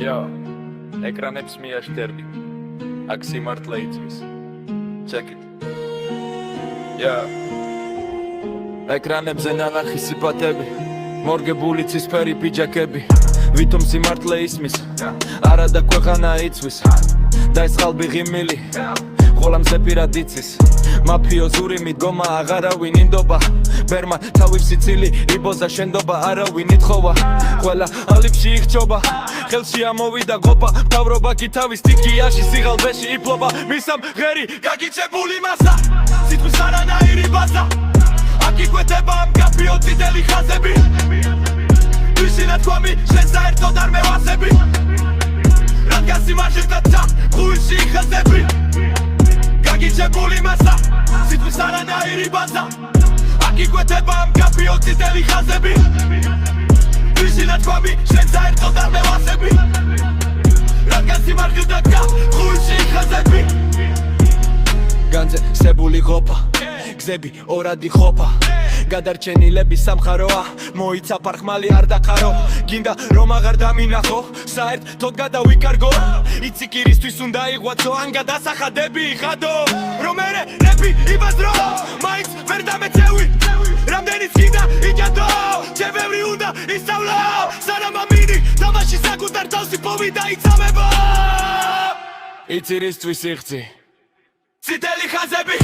ეკრანებს მიაშტერდი აქ სიმართლე იწვის check it ეკრანებზე ნანახი სიფათები მორგებული ცისფერი პიჯაკები ვითომ სიმართლე ისმის არა და ქვეყანა იწვის და ეს ხალბი ღიმილი ყოლამზე პირად იცის მაფიოზური მიდგომა აღარავინ ინდობა ბერმა თავის სიცილი იბოზა შენდობა არავინ ითხოვა ყველა ალიფში იხჭობა ხელში ამოვიდა ყოფა მთავრობა კი თავის თიქიაში სიღალბეში იფლობა მისამ ღერი გაგიჩებული მასა სიტყვის არანაირი ბაზა აქ იკვეთება ამ გაფიო წითელი ხაზები ვიშინა თქვამი შენ საერთოდ არ მევასები რადგან სიმართლეთა ხუილში იხაზები გაგიჩებული მასა სიტყვის არანაირი ბაზა აქ იკვეთება ამ გაფიო წითელი ხაზები ვიშინა თქვამი შენ საერთოდ არ მევასები რადგან სიმართლეთა ხუილში იხაზები განძე სებული ყოფა გზები ორადი ყოფა გადარჩენილები სამხაროა მოიცა ფარხმალი არ დახარო გინდა რომ აღარ დამინახო საერთოდ გადავიკარგო იცი კირისთვის უნდა იღვაწო ან გადასახადები იხადო რომ მერე რეპი იბაზრო მაინც ვერ დამეცევი რამდენიც გინდა იჯადო ჩემვევრი უნდა ისწავლო სანამ ამინი თამაში საკუთარ თავსი პოვი დაიცამებო იცი რისთვის იხცი წითელი ხაზები